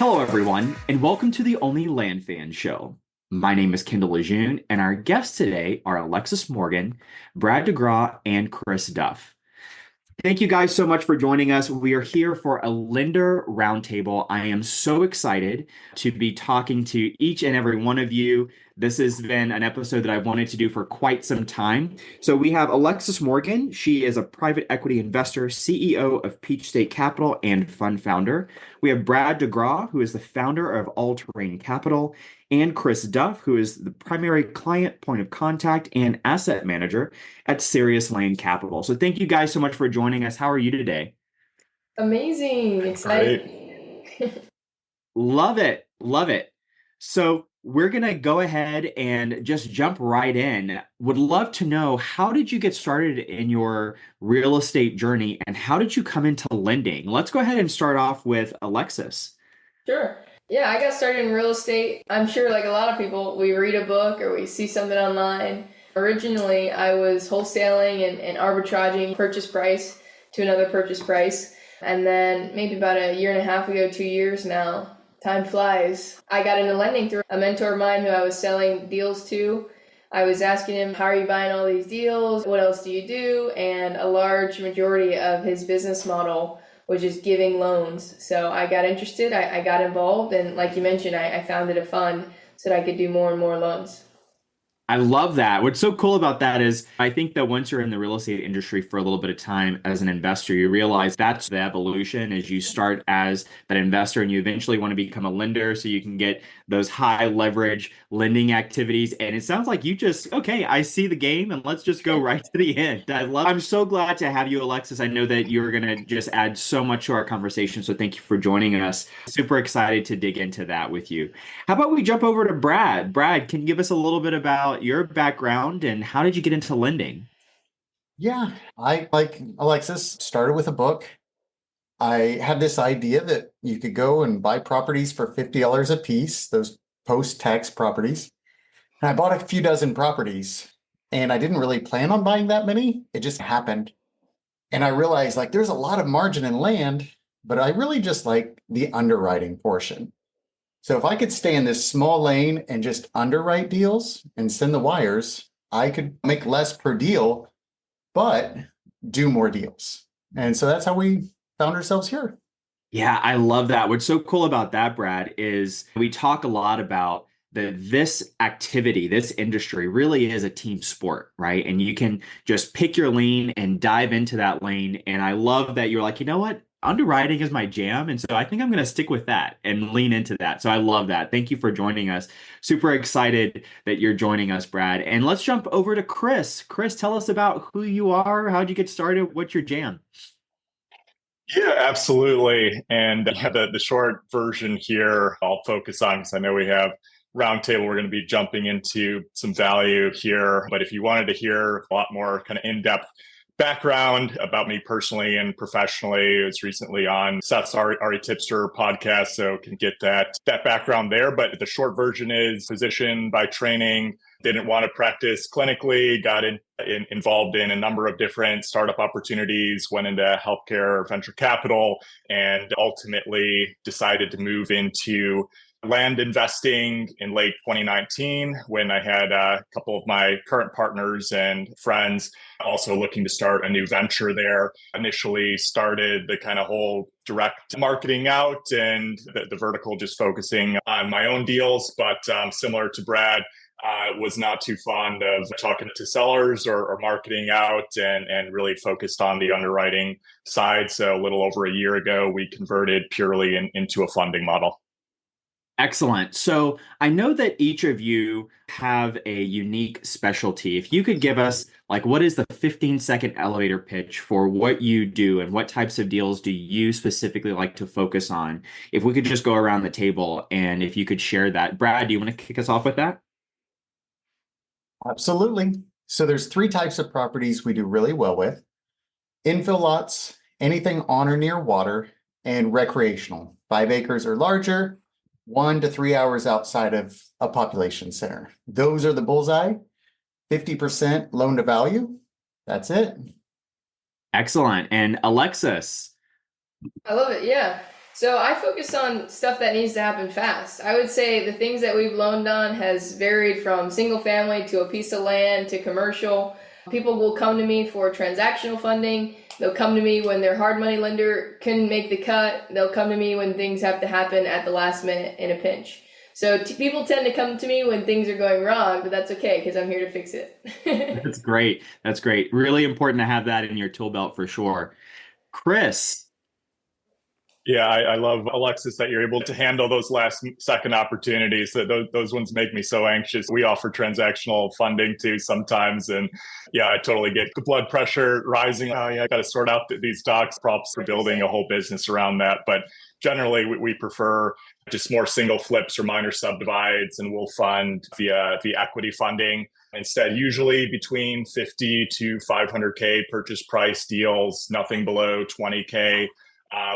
Hello, everyone, and welcome to the Only Land Fan Show. My name is Kendall Lejeune, and our guests today are Alexis Morgan, Brad DeGraw, and Chris Duff. Thank you guys so much for joining us. We are here for a lender roundtable. I am so excited to be talking to each and every one of you. This has been an episode that I've wanted to do for quite some time. So we have Alexis Morgan. She is a private equity investor, CEO of Peach State Capital and fund founder. We have Brad DeGraw, who is the founder of All Terrain Capital, and Chris Duff, who is the primary client point of contact and asset manager at Sirius Lane Capital. So thank you guys so much for joining us. How are you today? Amazing. Exciting. Love it. Love it. So we're going to go ahead and just jump right in. Would love to know, how did you get started in your real estate journey and how did you come into lending? Let's go ahead and start off with Alexis. Sure. Yeah, I got started in real estate. I'm sure, like a lot of people, we read a book or we see something online. Originally, I was wholesaling and arbitraging purchase price to another purchase price. And then maybe about a year and a half ago, 2 years now, time flies, I got into lending through a mentor of mine who I was selling deals to. I was asking him, how are you buying all these deals? What else do you do? And a large majority of his business model was just giving loans. So I got interested, I got involved, and like you mentioned, I founded a fund so that I could do more and more loans. I love that. What's so cool about that is I think that once you're in the real estate industry for a little bit of time as an investor, you realize that's the evolution as you start as that investor and you eventually want to become a lender so you can get those high leverage lending activities. And it sounds like you just, okay, I see the game and let's just go right to the end. I'm so glad to have you, Alexis. I know that you're going to just add so much to our conversation. So thank you for joining us. Super excited to dig into that with you. How about we jump over to Brad? Brad, can you give us a little bit about your background and how did you get into lending? Yeah, I, like Alexis, started with a book. I had this idea that you could go and buy properties for $50 a piece, those post-tax properties. And I bought a few dozen properties and I didn't really plan on buying that many. It just happened. And I realized like there's a lot of margin in land, but I really just like the underwriting portion. So if I could stay in this small lane and just underwrite deals and send the wires, I could make less per deal but do more deals. And so that's how we found ourselves here. Yeah, I love that. What's so cool about that, Brad, is we talk a lot about this activity, this industry really is a team sport, right? And you can just pick your lane and dive into that lane. And I love that you're like, you know what? Underwriting is my jam. And so I think I'm going to stick with that and lean into that. So I love that. Thank you for joining us. Super excited that you're joining us, Brad. And let's jump over to Chris. Chris, tell us about who you are. How'd you get started? What's your jam? Yeah, absolutely. And the short version here I'll focus on because I know we have roundtable. We're going to be jumping into some value here. But if you wanted to hear a lot more kind of in-depth background about me personally and professionally, I was recently on Seth's Ari Tipster podcast, so can get that background there. But the short version is physician by training, didn't want to practice clinically, got involved in a number of different startup opportunities, went into healthcare, venture capital, and ultimately decided to move into land investing in late 2019 when I had a couple of my current partners and friends also looking to start a new venture there. Initially started the kind of whole direct marketing out and the vertical just focusing on my own deals, but similar to Brad, was not too fond of talking to sellers or marketing out and really focused on the underwriting side. So a little over a year ago, we converted purely into a funding model. Excellent. So I know that each of you have a unique specialty. If you could give us, like, what is the 15-second elevator pitch for what you do and what types of deals do you specifically like to focus on? If we could just go around the table and if you could share that. Brad, do you want to kick us off with that? Absolutely. So there's three types of properties we do really well with: infill lots, anything on or near water, and recreational, 5 acres or larger, 1 to 3 hours outside of a population center. Those are the bullseye. 50% loan to value. That's it. Excellent. And Alexis. I love it. Yeah. So I focus on stuff that needs to happen fast. I would say the things that we've loaned on has varied from single family to a piece of land to commercial. People will come to me for transactional funding. They'll come to me when their hard money lender couldn't make the cut. They'll come to me when things have to happen at the last minute in a pinch. So people tend to come to me when things are going wrong, but that's okay because I'm here to fix it. That's great. That's great. Really important to have that in your tool belt for sure. Chris. Yeah, I love, Alexis, that you're able to handle those last second opportunities. Those ones make me so anxious. We offer transactional funding too sometimes. And yeah, I totally get the blood pressure rising. Oh, yeah, I got to sort out these docs, props for building a whole business around that. But generally, we prefer just more single flips or minor subdivides, and we'll fund via the equity funding. Instead, usually between 50 to 500K purchase price deals, nothing below 20K.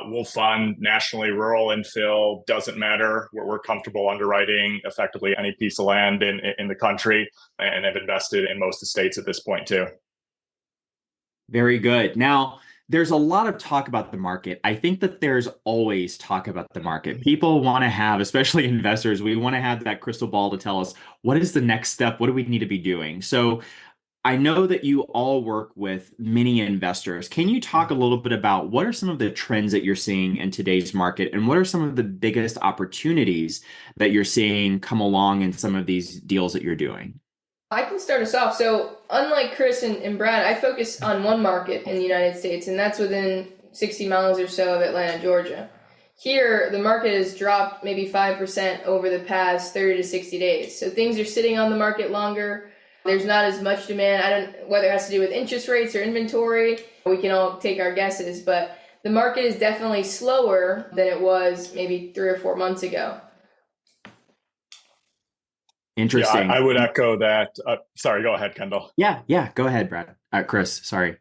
We'll fund nationally, rural infill, doesn't matter. We're comfortable underwriting effectively any piece of land in the country, and have invested in most of the states at this point too. Very good. Now, there's a lot of talk about the market. I think that there's always talk about the market. People want to have, especially investors, we want to have that crystal ball to tell us what is the next step? What do we need to be doing? So I know that you all work with many investors. Can you talk a little bit about what are some of the trends that you're seeing in today's market, and what are some of the biggest opportunities that you're seeing come along in some of these deals that you're doing? I can start us off. So unlike Chris and Brad, I focus on one market in the United States, and that's within 60 miles or so of Atlanta, Georgia. Here, the market has dropped maybe 5% over the past 30 to 60 days. So things are sitting on the market longer. There's not as much demand. Whether it has to do with interest rates or inventory, we can all take our guesses, but the market is definitely slower than it was maybe 3 or 4 months ago. Interesting. Yeah, I would echo that. Sorry, go ahead, Kendall. Yeah, go ahead, Brad. Chris, sorry.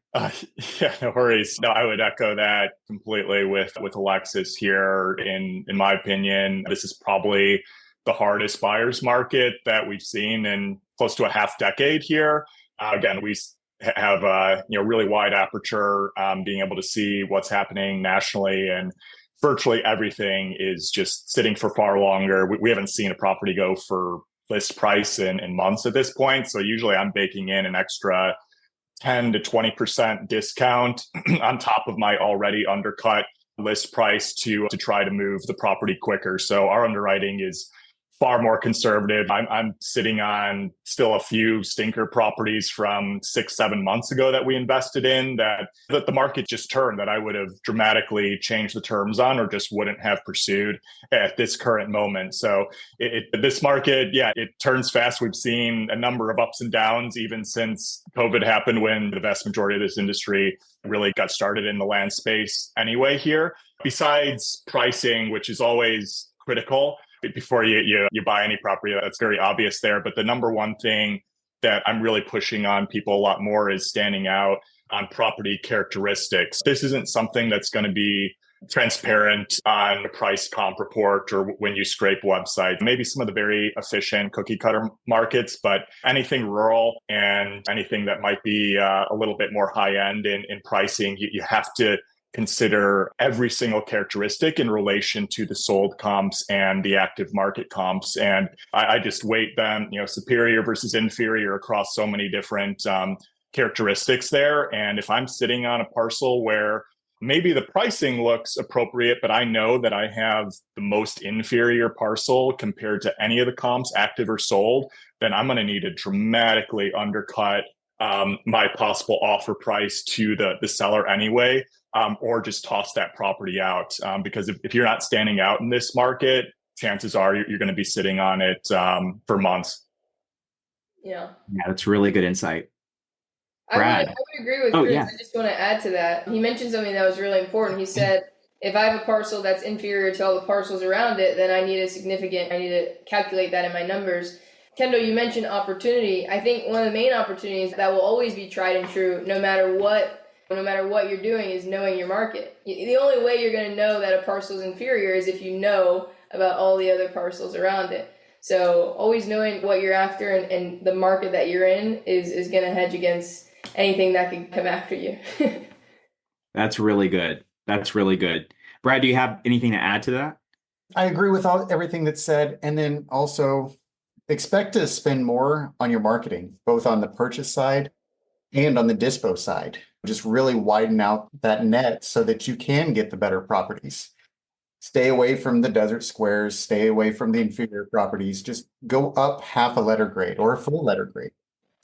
Yeah, no worries. No, I would echo that completely with Alexis here. In my opinion, this is probably the hardest buyer's market that we've seen in close to a half decade here. Again, we have really wide aperture, being able to see what's happening nationally, and virtually everything is just sitting for far longer. We haven't seen a property go for list price in months at this point. So usually I'm baking in an extra 10 to 20% discount on top of my already undercut list price to try to move the property quicker. So our underwriting is far more conservative. I'm sitting on still a few stinker properties from 6-7 months ago that we invested in that the market just turned, that I would have dramatically changed the terms on or just wouldn't have pursued at this current moment. So this market, yeah, it turns fast. We've seen a number of ups and downs even since COVID happened, when the vast majority of this industry really got started in the land space anyway here. Besides pricing, which is always critical before you buy any property, that's very obvious there. But the number one thing that I'm really pushing on people a lot more is standing out on property characteristics. This isn't something that's going to be transparent on a price comp report or when you scrape websites. Maybe some of the very efficient cookie cutter markets, but anything rural and anything that might be a little bit more high end in pricing, you have to consider every single characteristic in relation to the sold comps and the active market comps. And I just weight them, superior versus inferior across so many different characteristics there. And if I'm sitting on a parcel where maybe the pricing looks appropriate, but I know that I have the most inferior parcel compared to any of the comps, active or sold, then I'm going to need to dramatically undercut my possible offer price to the seller anyway. Or just toss that property out. Because if you're not standing out in this market, chances are you're going to be sitting on it for months. Yeah, that's really good insight. Brad? I would agree with Chris. Yeah. I just want to add to that. He mentioned something that was really important. He said, if I have a parcel that's inferior to all the parcels around it, then I need to calculate that in my numbers. Kendall, you mentioned opportunity. I think one of the main opportunities that will always be tried and true, no matter what you're doing, is knowing your market. The only way you're going to know that a parcel is inferior is if you know about all the other parcels around it. So always knowing what you're after and the market that you're in is going to hedge against anything that could come after you. That's really good. Brad, do you have anything to add to that? I agree with everything that's said. And then also expect to spend more on your marketing, both on the purchase side and on the dispo side. Just really widen out that net so that you can get the better properties. Stay away from the desert squares, stay away from the inferior properties. Just go up half a letter grade or a full letter grade.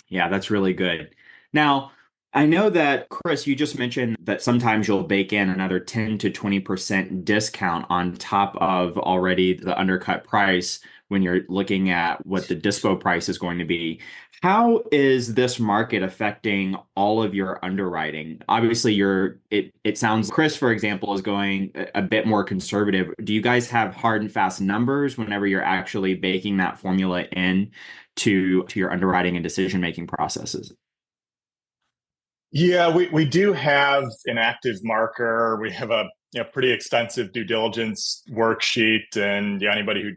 Yeah, that's really good. Now, I know that, Chris, you just mentioned that sometimes you'll bake in another 10 to 20% discount on top of already the undercut price when you're looking at what the dispo price is going to be. How is this market affecting all of your underwriting? Obviously, it sounds Chris, for example, is going a bit more conservative. Do you guys have hard and fast numbers whenever you're actually baking that formula in to your underwriting and decision-making processes? Yeah, we do have an active marker. We have a pretty extensive due diligence worksheet, and anybody who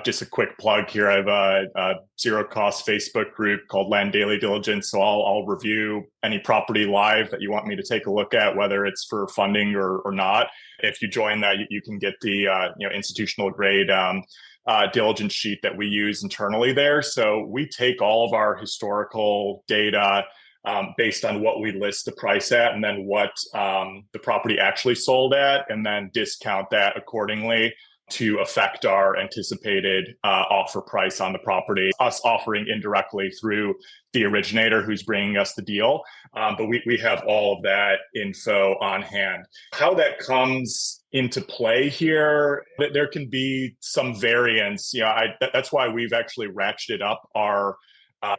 just a quick plug here. I have a zero cost Facebook group called Land Daily Diligence. So I'll review any property live that you want me to take a look at, whether it's for funding or not. If you join that, you can get the institutional grade diligence sheet that we use internally there. So we take all of our historical data based on what we list the price at, and then what the property actually sold at, and then discount that accordingly to affect our anticipated offer price on the property, us offering indirectly through the originator who's bringing us the deal. But we have all of that info on hand. How that comes into play here, there can be some variance. That's why we've actually ratcheted up our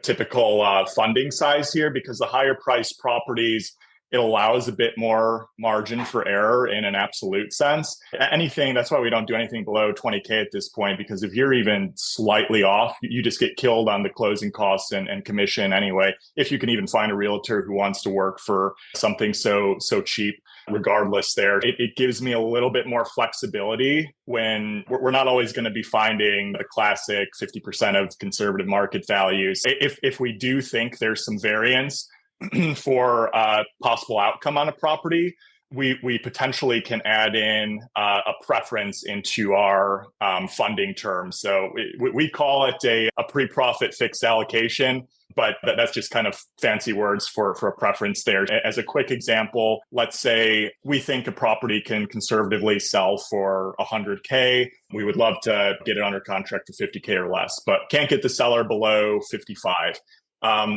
typical funding size here, because the higher priced properties, it allows a bit more margin for error in an absolute sense. That's why we don't do anything below 20K at this point, because if you're even slightly off, you just get killed on the closing costs and commission anyway. If you can even find a realtor who wants to work for something so cheap, regardless there, it gives me a little bit more flexibility when we're not always going to be finding the classic 50% of conservative market values. If we do think there's some variance for a possible outcome on a property, we potentially can add in a preference into our funding terms. So we call it a pre-profit fixed allocation, but that's just kind of fancy words for a preference there. As a quick example, let's say we think a property can conservatively sell for 100K. We would love to get it under contract for 50K or less, but can't get the seller below 55.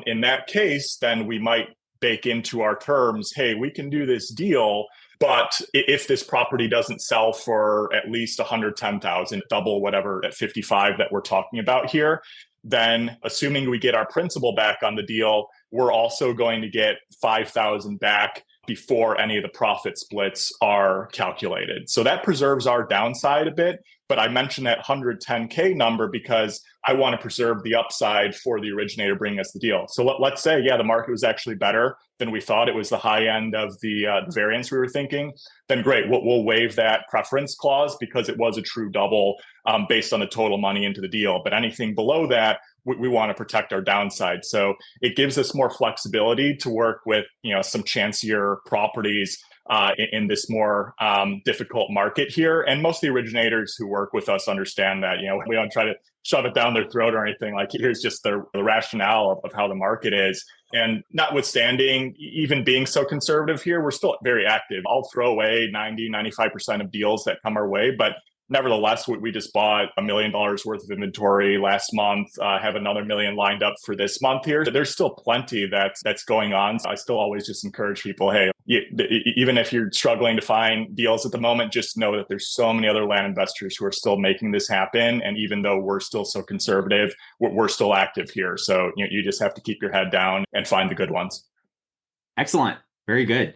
In that case, then we might bake into our terms, hey, we can do this deal, but if this property doesn't sell for at least 110,000, double whatever at 55 that we're talking about here, then assuming we get our principal back on the deal, we're also going to get 5,000 back before any of the profit splits are calculated. So that preserves our downside a bit. But I mentioned that 110K number because I want to preserve the upside for the originator bringing us the deal. So let's say, the market was actually better than we thought. It was the high end of the variance we were thinking. Then great, we'll waive that preference clause because it was a true double based on the total money into the deal. But anything below that, we want to protect our downside. So it gives us more flexibility to work with some chancier properties in this more difficult market here. And most of the originators who work with us understand that, we don't try to shove it down their throat or anything. Like, here's just the rationale of how the market is. And notwithstanding, even being so conservative here, we're still very active. I'll throw away 95% of deals that come our way, but nevertheless, we just bought $1 million worth of inventory last month, have another million lined up for this month here. There's still plenty that's going on. So I still always just encourage people, hey, even if you're struggling to find deals at the moment, just know that there's so many other land investors who are still making this happen. And even though we're still so conservative, we're still active here. So you just have to keep your head down and find the good ones. Excellent. Very good.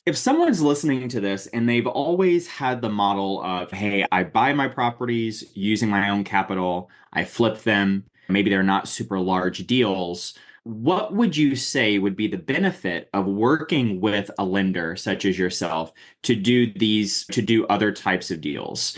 If someone's listening to this and they've always had the model of, hey, I buy my properties using my own capital, I flip them, maybe they're not super large deals, what would you say would be the benefit of working with a lender such as yourself to do other types of deals?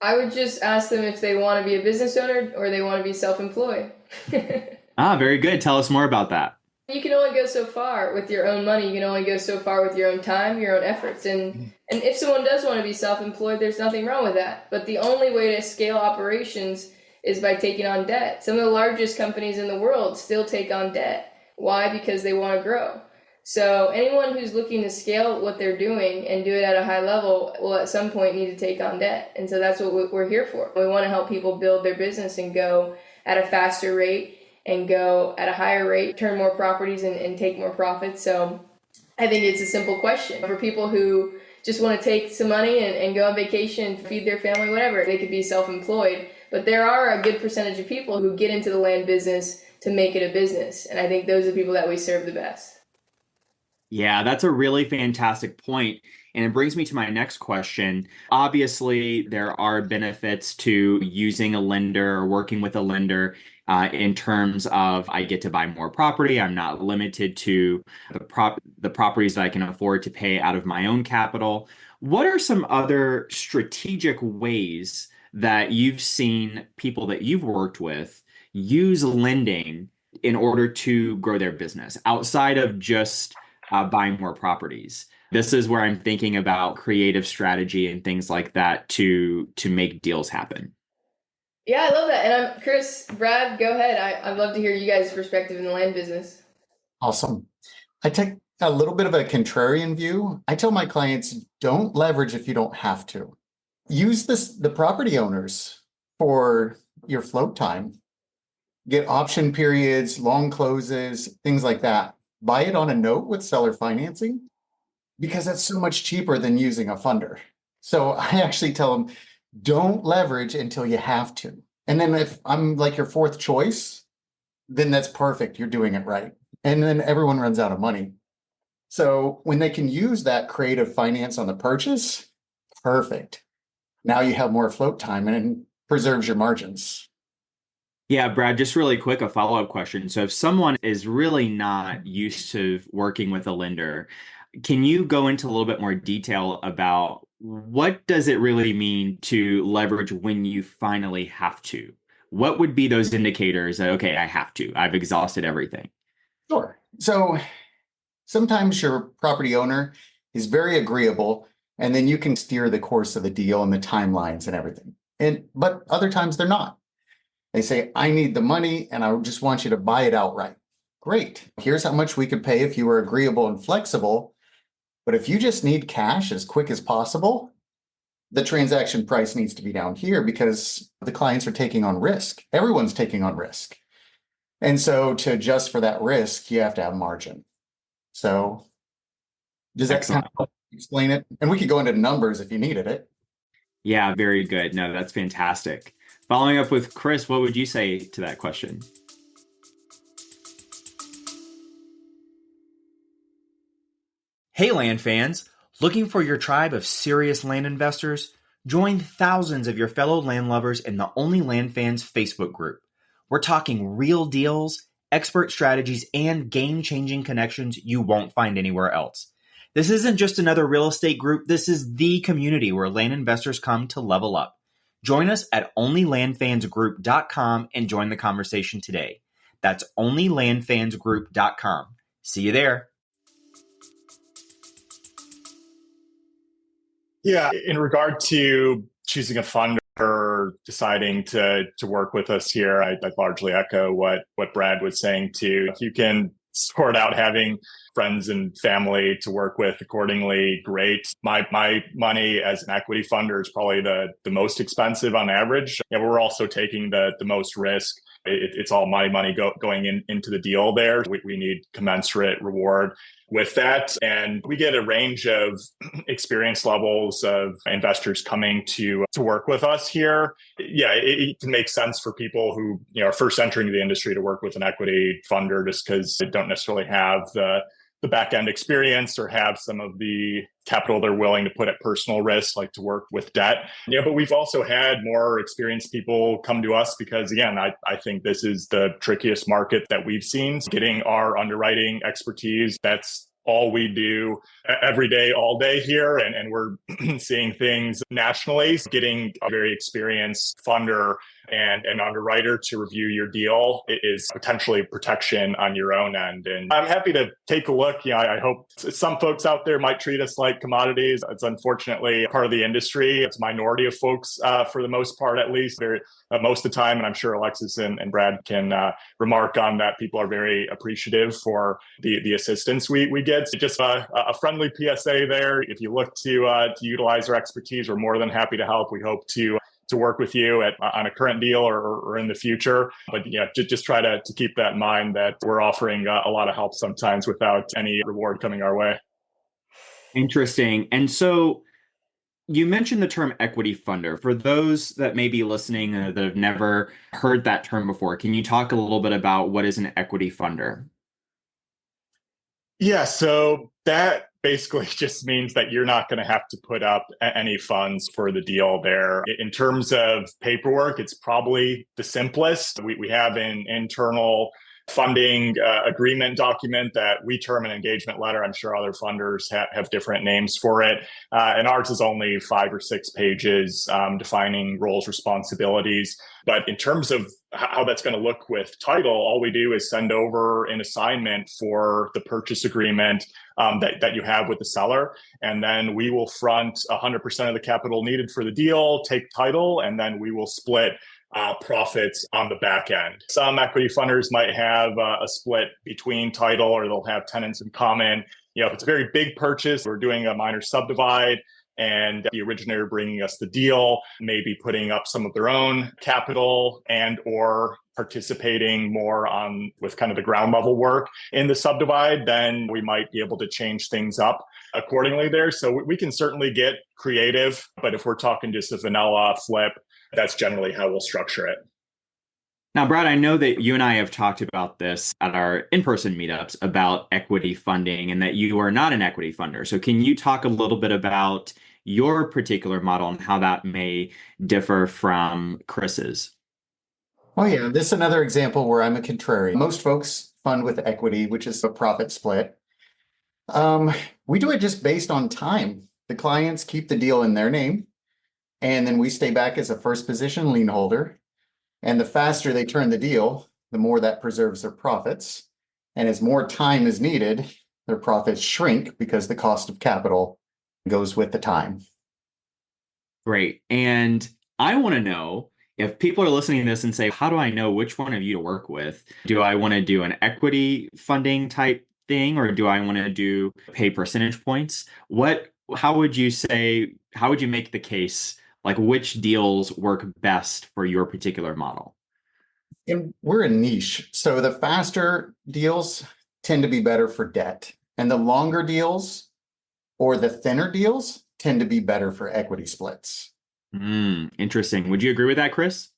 I would just ask them if they want to be a business owner or they want to be self-employed. Very good. Tell us more about that. You can only go so far with your own money. You can only go so far with your own time, your own efforts. And if someone does want to be self-employed, there's nothing wrong with that. But the only way to scale operations is by taking on debt. Some of the largest companies in the world still take on debt. Why? Because they want to grow. So anyone who's looking to scale what they're doing and do it at a high level will at some point need to take on debt. And so that's what we're here for. We want to help people build their business and go at a faster rate and go at a higher rate, turn more properties and take more profits. So I think it's a simple question. For people who just want to take some money and go on vacation, feed their family, whatever, they could be self-employed. But there are a good percentage of people who get into the land business to make it a business. And I think those are the people that we serve the best. Yeah, that's a really fantastic point. And it brings me to my next question. Obviously, there are benefits to using a lender or working with a lender in terms of I get to buy more property. I'm not limited to the properties that I can afford to pay out of my own capital. What are some other strategic ways that you've seen people that you've worked with use lending in order to grow their business outside of just buying more properties? This is where I'm thinking about creative strategy and things like that to make deals happen. Yeah, I love that. And I'm Chris, Brad, go ahead. I'd love to hear you guys' perspective in the land business. Awesome. I take a little bit of a contrarian view. I tell my clients, don't leverage if you don't have to. Use the property owners for your float time. Get option periods, long closes, things like that. Buy it on a note with seller financing because that's so much cheaper than using a funder. So I actually tell them, don't leverage until you have to. And then if I'm like your fourth choice, then that's perfect. You're doing it right. And then everyone runs out of money. So when they can use that creative finance on the purchase, perfect. Now you have more float time and it preserves your margins. Yeah, Brad, just really quick, a follow-up question. So if someone is really not used to working with a lender, can you go into a little bit more detail about what does it really mean to leverage when you finally have to? What would be those indicators that, okay, I have to, I've exhausted everything? Sure. So sometimes your property owner is very agreeable, and then you can steer the course of the deal and the timelines and everything. But other times they're not. They say, I need the money and I just want you to buy it outright. Great. Here's how much we could pay if you were agreeable and flexible. But if you just need cash as quick as possible, the transaction price needs to be down here because the clients are taking on risk. Everyone's taking on risk. And so to adjust for that risk, you have to have margin. So does that Excellent. kind of explain it? And we could go into numbers if you needed it. Yeah, very good. No, that's fantastic. Following up with Chris, what would you say to that question? Hey, land fans! Looking for your tribe of serious land investors? Join thousands of your fellow land lovers in the Only Land Fans Facebook group. We're talking real deals, expert strategies, and game-changing connections you won't find anywhere else. This isn't just another real estate group. This is the community where land investors come to level up. Join us at onlylandfansgroup.com and join the conversation today. That's onlylandfansgroup.com. See you there. Yeah, in regard to choosing a funder or deciding to work with us here, I largely echo what Brad was saying too. If you can sort out having friends and family to work with accordingly, great. My money as an equity funder is probably the most expensive on average. Yeah, we're also taking the most risk. It's all my money going into the deal there. We need commensurate reward with that. And we get a range of experience levels of investors coming to work with us here. Yeah, it can make sense for people who are first entering the industry to work with an equity funder just because they don't necessarily have the back end experience or have some of the capital they're willing to put at personal risk, like to work with debt. But we've also had more experienced people come to us because, again, I think this is the trickiest market that we've seen. Getting our underwriting expertise, that's all we do every day, all day here. And we're seeing things nationally. Getting a very experienced funder and an underwriter to review your deal is potentially protection on your own end. And I'm happy to take a look. I hope some folks out there might treat us like commodities. It's unfortunately part of the industry. It's a minority of folks, for the most part, at least. Most of the time, and I'm sure Alexis and Brad can remark on that, people are very appreciative for the assistance we get. So just a friendly PSA there. If you look to utilize our expertise, we're more than happy to help. We hope to work with you on a current deal or in the future. But just try to keep that in mind, that we're offering a lot of help sometimes without any reward coming our way. Interesting. And so you mentioned the term equity funder. For those that may be listening that have never heard that term before, can you talk a little bit about what is an equity funder? Yeah, so that basically just means that you're not going to have to put up any funds for the deal there. In terms of paperwork, it's probably the simplest. We have an internal funding agreement document that we term an engagement letter. I'm sure other funders have different names for it. And ours is only 5 or 6 pages, defining roles, responsibilities. But in terms of how that's going to look with title, all we do is send over an assignment for the purchase agreement that you have with the seller. And then we will front 100% of the capital needed for the deal, take title, and then we will split profits on the back end. Some equity funders might have a split between title, or they'll have tenants in common. If it's a very big purchase, we're doing a minor subdivide, and the originator bringing us the deal, maybe putting up some of their own capital and or participating more with kind of the ground level work in the subdivide, then we might be able to change things up accordingly there. So we can certainly get creative, but if we're talking just a vanilla flip, that's generally how we'll structure it. Now, Brad, I know that you and I have talked about this at our in-person meetups about equity funding, and that you are not an equity funder. So can you talk a little bit about your particular model and how that may differ from Chris's? Oh yeah, this is another example where I'm a contrarian. Most folks fund with equity, which is a profit split. We do it just based on time. The clients keep the deal in their name, and then we stay back as a first position lien holder. And the faster they turn the deal, the more that preserves their profits. And as more time is needed, their profits shrink because the cost of capital goes with the time. Great. And I want to know, if people are listening to this and say, how do I know which one of you to work with? Do I want to do an equity funding type thing, or do I want to do pay percentage points? How would you make the case, like which deals work best for your particular model? And we're a niche. So the faster deals tend to be better for debt, and the longer deals or the thinner deals tend to be better for equity splits. Interesting. Would you agree with that, Chris?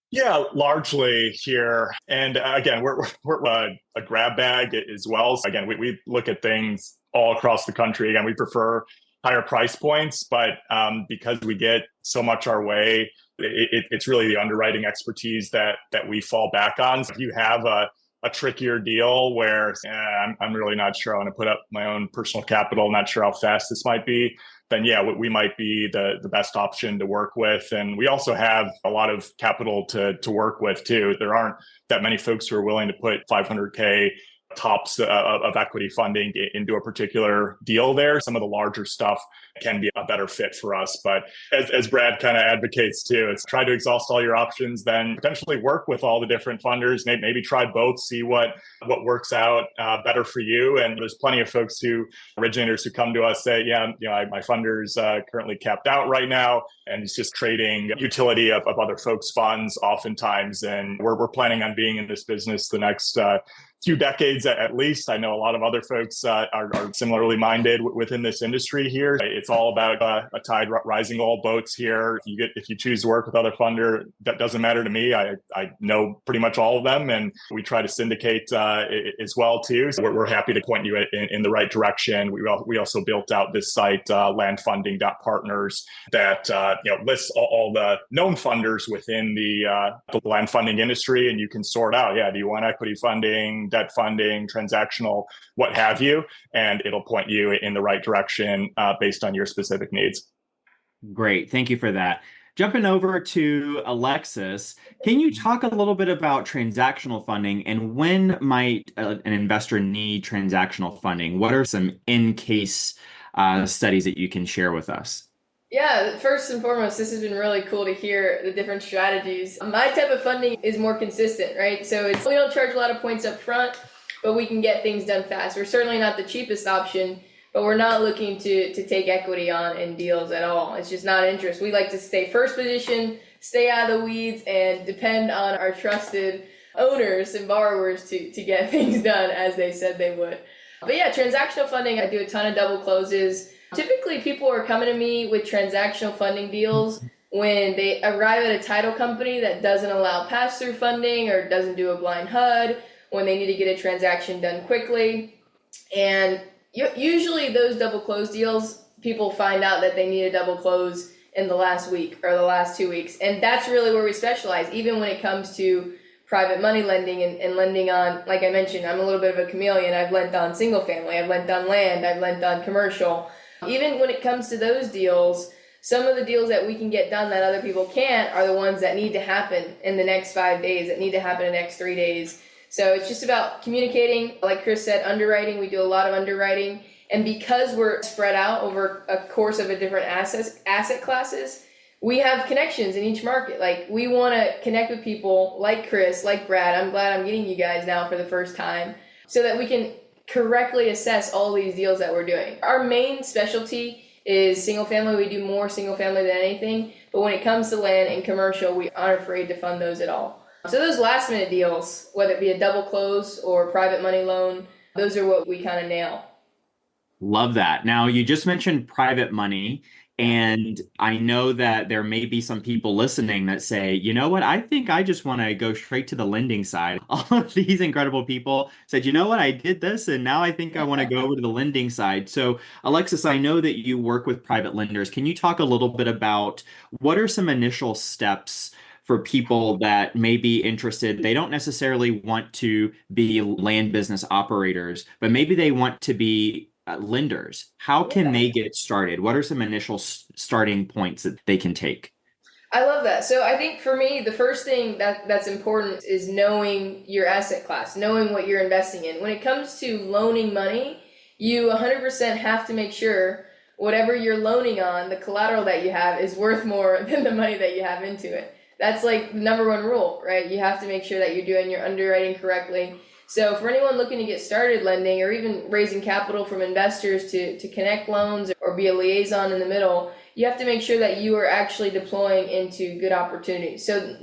Yeah, largely here. And again, we're a grab bag as well. So again, we look at things all across the country. Again, we prefer higher price points, but because we get so much our way, it's really the underwriting expertise that we fall back on. So if you have a trickier deal where I'm really not sure I want to put up my own personal capital, not sure how fast this might be, then yeah, we might be the best option to work with. And we also have a lot of capital to work with too. There aren't that many folks who are willing to put $500K tops of equity funding into a particular deal there. Some of the larger stuff can be a better fit for us. But as Brad kind of advocates too, it's try to exhaust all your options, then potentially work with all the different funders, maybe try both, see what works out better for you. And there's plenty of originators who come to us say, my funder's currently capped out right now, and it's just trading utility of other folks' funds oftentimes. And we're planning on being in this business the next few decades at least. I know a lot of other folks are similarly minded within this industry here. It's all about a tide rising all boats here. If you choose to work with other funder, that doesn't matter to me. I know pretty much all of them, and we try to syndicate as well too. So we're happy to point you in the right direction. We also built out this site, landfunding.partners, that lists all the known funders within the land funding industry, and you can sort out, do you want equity funding, debt funding, transactional, what have you, and it'll point you in the right direction based on your specific needs. Great. Thank you for that. Jumping over to Alexis, can you talk a little bit about transactional funding and when might an investor need transactional funding? What are some in-case studies that you can share with us? Yeah, first and foremost, this has been really cool to hear the different strategies. My type of funding is more consistent, right? So we don't charge a lot of points up front, but we can get things done fast. We're certainly not the cheapest option, but we're not looking to take equity on in deals at all. It's just not interest. We like to stay first position, stay out of the weeds, and depend on our trusted owners and borrowers to get things done as they said they would. But yeah, transactional funding, I do a ton of double closes. Typically, people are coming to me with transactional funding deals when they arrive at a title company that doesn't allow pass-through funding or doesn't do a blind HUD, when they need to get a transaction done quickly. And usually those double close deals, people find out that they need a double close in the last week or the last 2 weeks. And that's really where we specialize, even when it comes to private money lending and lending on, like I mentioned, I'm a little bit of a chameleon. I've lent on single family, I've lent on land, I've lent on commercial. Even when it comes to those deals, some of the deals that we can get done that other people can't are the ones that need to happen in the next 5 days, that need to happen in the next 3 days. So it's just about communicating. Like Chris said, underwriting, we do a lot of underwriting. And because we're spread out over a course of a different asset classes, we have connections in each market. Like, we want to connect with people like Chris, like Brad. I'm glad I'm getting you guys now for the first time so that we can correctly assess all these deals that we're doing. Our main specialty is single family. We do more single family than anything. But when it comes to land and commercial, we aren't afraid to fund those at all. So those last minute deals, whether it be a double close or private money loan, those are what we kind of nail. Love that. Now, you just mentioned private money, and I know that there may be some people listening that say, you know what, I think I just want to go straight to the lending side. All of these incredible people said, you know what, I did this, and now I think I want to go over to the lending side. So, Alexis, I know that you work with private lenders. Can you talk a little bit about what are some initial steps for people that may be interested? They don't necessarily want to be land business operators, but maybe they want to be lenders. How can they get started? What are some initial starting points that they can take? I love that. So I think for me, the first thing that's important is knowing your asset class, knowing what you're investing in. When it comes to loaning money, you 100% have to make sure whatever you're loaning on, the collateral that you have is worth more than the money that you have into it. That's like the number one rule, right? You have to make sure that you're doing your underwriting correctly. So for anyone looking to get started lending or even raising capital from investors to connect loans or be a liaison in the middle, you have to make sure that you are actually deploying into good opportunities. So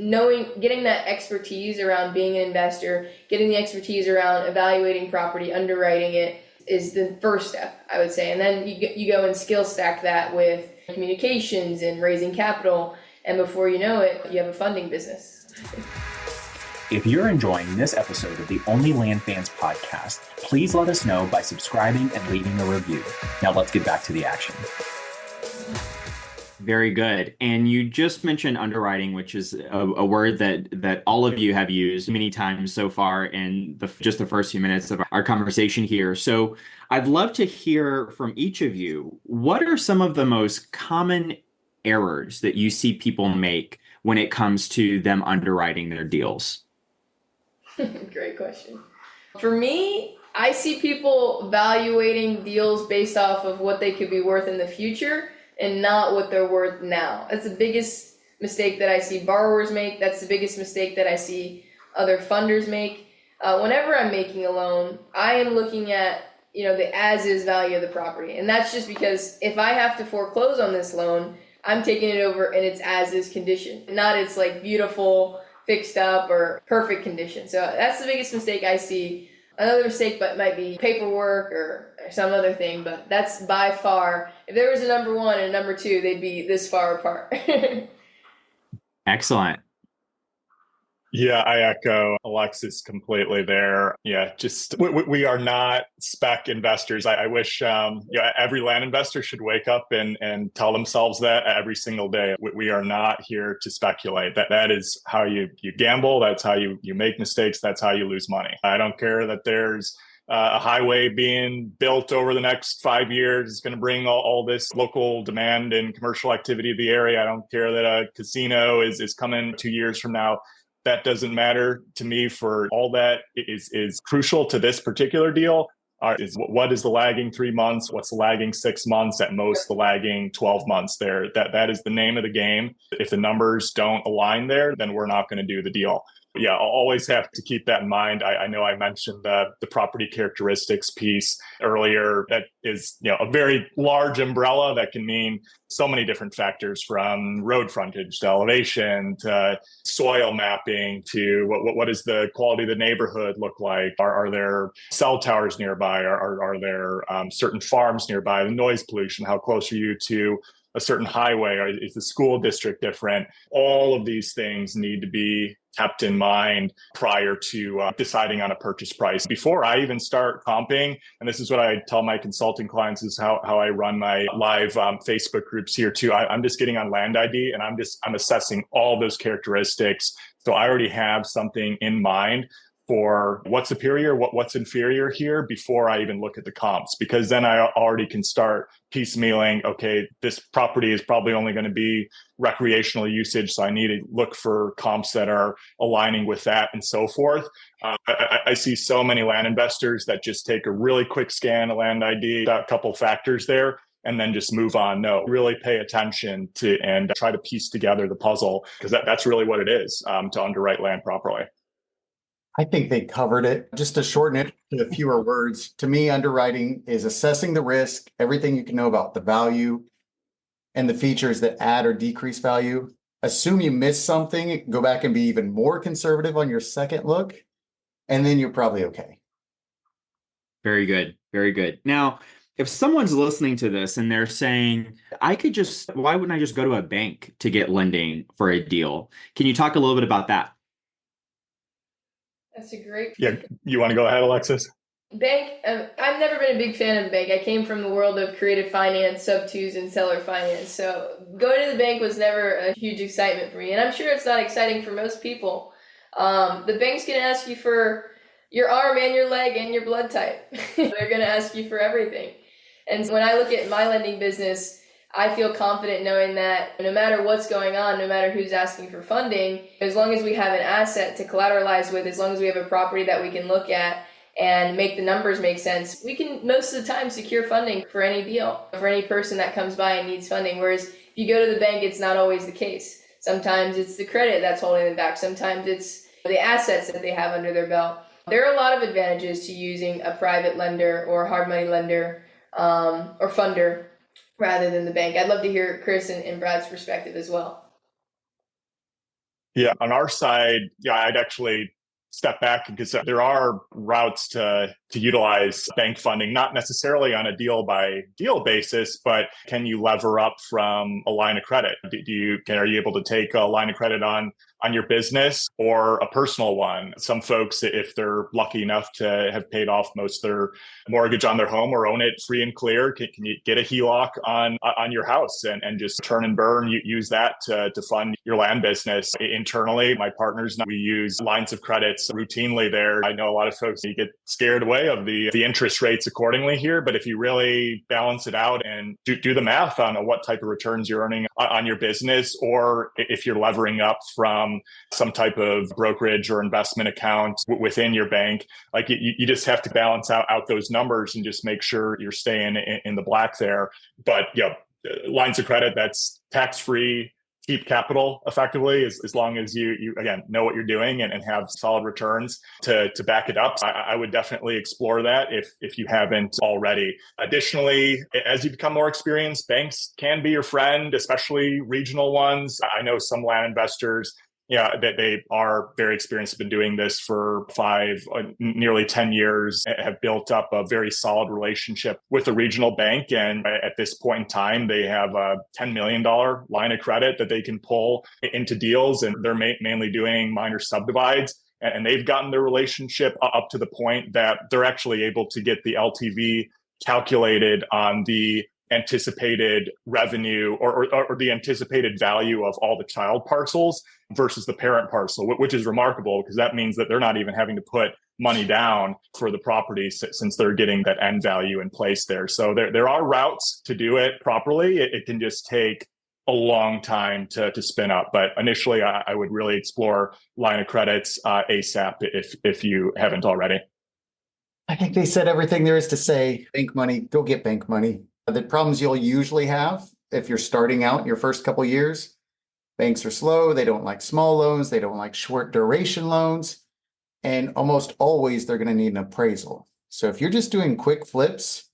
getting that expertise around being an investor, getting the expertise around evaluating property, underwriting it is the first step, I would say. And then you go and skill stack that with communications and raising capital. And before you know it, you have a funding business. If you're enjoying this episode of the Only Land Fans podcast, please let us know by subscribing and leaving a review. Now let's get back to the action. Very good. And you just mentioned underwriting, which is a word that all of you have used many times so far in just the first few minutes of our conversation here. So I'd love to hear from each of you. What are some of the most common errors that you see people make when it comes to them underwriting their deals? Great question. For me, I see people evaluating deals based off of what they could be worth in the future and not what they're worth now. That's the biggest mistake that I see borrowers make. That's the biggest mistake that I see other funders make. Whenever I'm making a loan, I am looking at the as-is value of the property. And that's just because if I have to foreclose on this loan, I'm taking it over in its as-is condition, not its like beautiful, fixed up or perfect condition. So that's the biggest mistake I see. Another mistake might be paperwork or some other thing, but that's by far, if there was a number one and a number two, they'd be this far apart. Excellent. Yeah, I echo Alexis completely there. Yeah, just we are not spec investors. I wish every land investor should wake up and tell themselves that every single day. We are not here to speculate. That is how you gamble. That's how you make mistakes. That's how you lose money. I don't care that there's a highway being built over the next 5 years is going to bring all this local demand and commercial activity to the area. I don't care that a casino is coming 2 years from now. That doesn't matter to me. For all that is crucial to this particular deal is what is the lagging 3 months? What's the lagging 6 months? At most, the lagging 12 months there. That is the name of the game. If the numbers don't align there, then we're not going to do the deal. Yeah, I'll always have to keep that in mind. I know I mentioned the property characteristics piece earlier. That is, a very large umbrella that can mean so many different factors, from road frontage to elevation to soil mapping to what does the quality of the neighborhood look like? Are there cell towers nearby? Are there certain farms nearby? The noise pollution, how close are you to a certain highway? Or is the school district different? All of these things need to be kept in mind prior to deciding on a purchase price. Before I even start comping, and this is what I tell my consulting clients, is how I run my live Facebook groups here too. I'm just getting on Land ID and I'm assessing all those characteristics. So I already have something in mind for what's superior, what's inferior here before I even look at the comps, because then I already can start piecemealing. Okay, this property is probably only going to be recreational usage, so I need to look for comps that are aligning with that and so forth. I see so many land investors that just take a really quick scan of Land ID, a couple factors there, and then just move on. No, really pay attention to and try to piece together the puzzle, because that's really what it is, to underwrite land properly. I think they covered it. Just to shorten it to fewer words, to me, underwriting is assessing the risk, everything you can know about the value and the features that add or decrease value. Assume you missed something, go back and be even more conservative on your second look, and then you're probably okay. Very good. Very good. Now, if someone's listening to this and they're saying, why wouldn't I just go to a bank to get lending for a deal? Can you talk a little bit about that? That's a great. Yeah, you want to go ahead, Alexis? Bank. I've never been a big fan of the bank. I came from the world of creative finance, sub-2s, and seller finance. So going to the bank was never a huge excitement for me. And I'm sure it's not exciting for most people. The bank's going to ask you for your arm and your leg and your blood type. They're going to ask you for everything. And when I look at my lending business, I feel confident knowing that no matter what's going on, no matter who's asking for funding, as long as we have an asset to collateralize with, as long as we have a property that we can look at and make the numbers make sense, we can most of the time secure funding for any deal, for any person that comes by and needs funding. Whereas if you go to the bank, it's not always the case. Sometimes it's the credit that's holding them back. Sometimes it's the assets that they have under their belt. There are a lot of advantages to using a private lender or hard money lender or funder rather than the bank. I'd love to hear Chris and Brad's perspective as well. Yeah, on our side, I'd actually step back, because there are routes to utilize bank funding, not necessarily on a deal by deal basis, but can you lever up from a line of credit? Are you able to take a line of credit on your business or a personal one? Some folks, if they're lucky enough to have paid off most of their mortgage on their home or own it free and clear, can you get a HELOC on your house and just turn and burn? Use that to fund your land business. Internally, my partners, we use lines of credits routinely there. I know a lot of folks, you get scared away of the interest rates accordingly here, but if you really balance it out and do the math on what type of returns you're earning on your business, or if you're levering up from some type of brokerage or investment account within your bank, like you just have to balance out those numbers and just make sure you're staying in the black there. But lines of credit, that's tax-free, keep capital effectively, as long as you again know what you're doing and have solid returns to back it up. I would definitely explore that if you haven't already. Additionally, as you become more experienced, banks can be your friend, especially regional ones. I know some land investors, that they are very experienced, have been doing this for nearly 10 years, have built up a very solid relationship with a regional bank. And at this point in time, they have a $10 million line of credit that they can pull into deals. And they're mainly doing minor subdivides. And they've gotten their relationship up to the point that they're actually able to get the LTV calculated on the anticipated revenue or the anticipated value of all the child parcels versus the parent parcel, which is remarkable, because that means that they're not even having to put money down for the property since they're getting that end value in place there. So there are routes to do it properly. It can just take a long time to spin up. But initially, I would really explore line of credits ASAP if you haven't already. I think they said everything there is to say. Bank money, go get bank money. The problems you'll usually have if you're starting out in your first couple years, banks are slow. They don't like small loans. They don't like short duration loans. And almost always they're going to need an appraisal. So if you're just doing quick flips,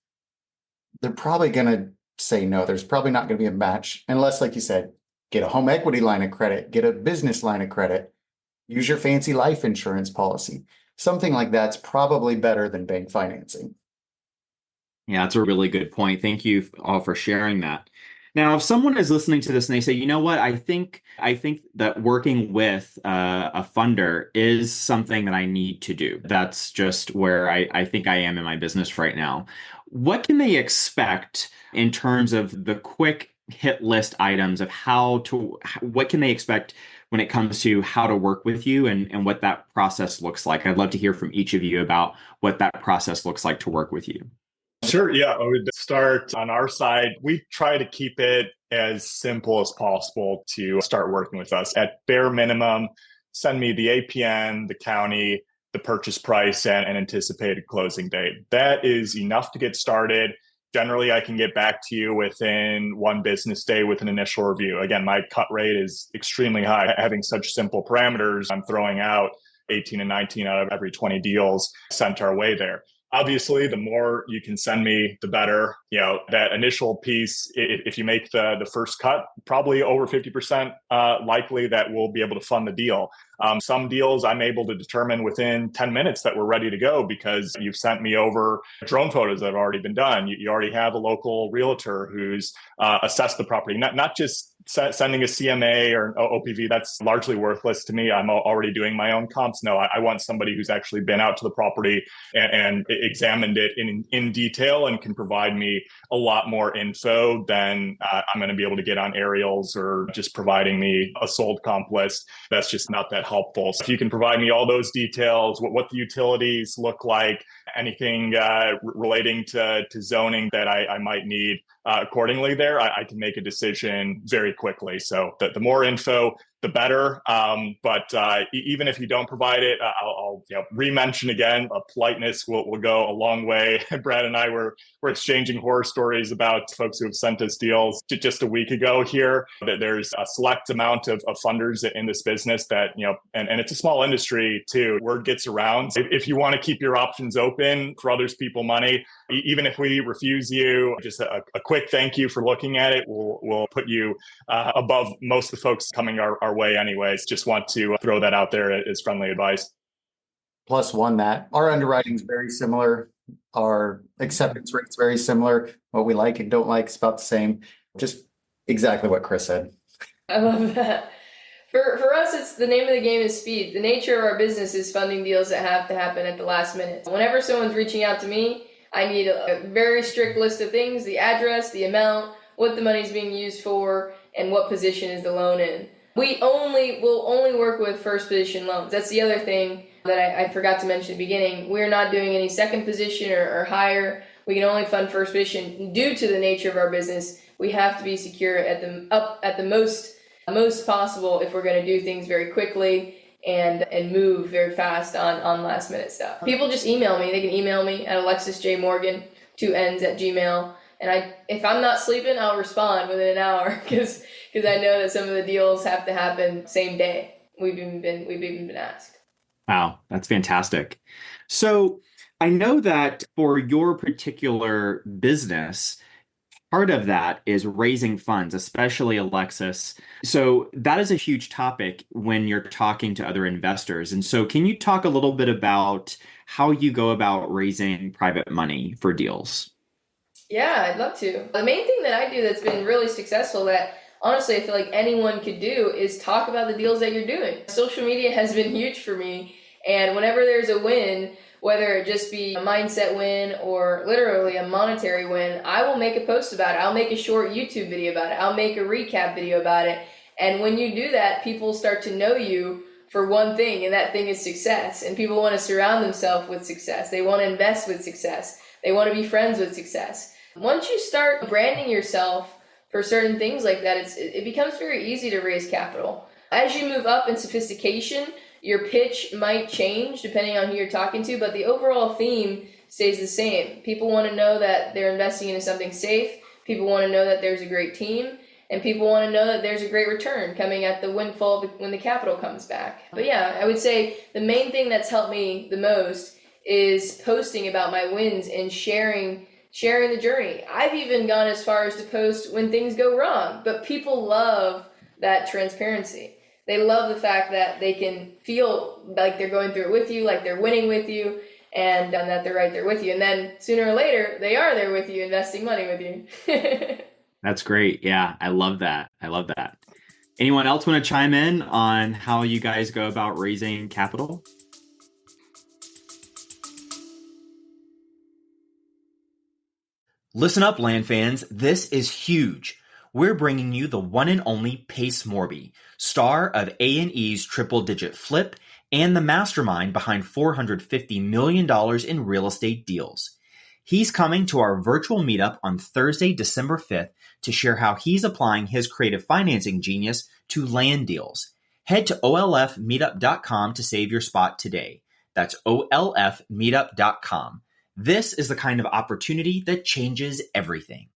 they're probably going to say no. There's probably not going to be a match unless, like you said, get a home equity line of credit, get a business line of credit, use your fancy life insurance policy. Something like that's probably better than bank financing. Yeah, that's a really good point. Thank you all for sharing that. Now, if someone is listening to this and they say, you know what, I think that working with a funder is something that I need to do. That's just where I think I am in my business right now. What can they expect in terms of the quick hit list items of what can they expect when it comes to how to work with you and what that process looks like? I'd love to hear from each of you about what that process looks like to work with you. Sure. Yeah. I would start on our side. We try to keep it as simple as possible to start working with us. At bare minimum, send me the APN, the county, the purchase price, and an anticipated closing date. That is enough to get started. Generally, I can get back to you within one business day with an initial review. Again, my cut rate is extremely high. Having such simple parameters, I'm throwing out 18 and 19 out of every 20 deals sent our way there. Obviously, the more you can send me, the better. You know, that initial piece, if you make the first cut, probably over 50% likely that we'll be able to fund the deal. Some deals I'm able to determine within 10 minutes that we're ready to go because you've sent me over drone photos that have already been done. You already have a local realtor who's assessed the property, not just sending a CMA or an OPV. That's largely worthless to me. I'm already doing my own comps. No, I want somebody who's actually been out to the property and examined it in detail and can provide me a lot more info than I'm going to be able to get on aerials or just providing me a sold comp list. That's just not that helpful. So if you can provide me all those details, what the utilities look like, anything relating to zoning that I might need accordingly there, I can make a decision very quickly. So the more info, the better. But even if you don't provide it, I'll re-mention again, politeness will go a long way. Brad and I were exchanging horror stories about folks who have sent us deals just a week ago here, that there's a select amount of funders in this business that, and it's a small industry too, word gets around. If you want to keep your options open for others people money, even if we refuse you, just a quick thank you for looking at it. We'll put you above most of the folks coming our way anyways. Just want to throw that out there as friendly advice. Plus one, that our underwriting is very similar. Our acceptance rate's very similar. What we like and don't like is about the same. Just exactly what Chris said. I love that. For us, it's the name of the game is speed. The nature of our business is funding deals that have to happen at the last minute. Whenever someone's reaching out to me, I need a very strict list of things: the address, the amount, what the money's being used for, and what position is the loan in. Will only work with first position loans. That's the other thing that I forgot to mention at the beginning. We're not doing any second position or higher. We can only fund first position due to the nature of our business. We have to be secure at the most possible if we're going to do things very quickly and move very fast on last minute stuff. People just email me. They can email me at alexisjmorgan, 2Ns@gmail. And if I'm not sleeping, I'll respond within an hour because I know that some of the deals have to happen same day. We've even been asked. Wow, that's fantastic. So I know that for your particular business, part of that is raising funds, especially Alexis. So that is a huge topic when you're talking to other investors. And so can you talk a little bit about how you go about raising private money for deals? Yeah, I'd love to. The main thing that I do that's been really successful that honestly I feel like anyone could do is talk about the deals that you're doing. Social media has been huge for me. And whenever there's a win, whether it just be a mindset win or literally a monetary win, I will make a post about it. I'll make a short YouTube video about it. I'll make a recap video about it. And when you do that, people start to know you for one thing, and that thing is success. And people want to surround themselves with success. They want to invest with success. They want to be friends with success. Once you start branding yourself for certain things like that, it becomes very easy to raise capital. As you move up in sophistication, your pitch might change depending on who you're talking to, but the overall theme stays the same. People want to know that they're investing into something safe. People want to know that there's a great team, and people want to know that there's a great return coming at the windfall when the capital comes back. But yeah, I would say the main thing that's helped me the most is posting about my wins and sharing the journey. I've even gone as far as to post when things go wrong, but people love that transparency. They love the fact that they can feel like they're going through it with you, like they're winning with you, and that they're right there with you. And then sooner or later, they are there with you, investing money with you. That's great. Yeah, I love that. I love that. Anyone else want to chime in on how you guys go about raising capital? Listen up, land fans. This is huge. We're bringing you the one and only Pace Morby, star of A&E's triple-digit flip and the mastermind behind $450 million in real estate deals. He's coming to our virtual meetup on Thursday, December 5th to share how he's applying his creative financing genius to land deals. Head to olfmeetup.com to save your spot today. That's olfmeetup.com. This is the kind of opportunity that changes everything.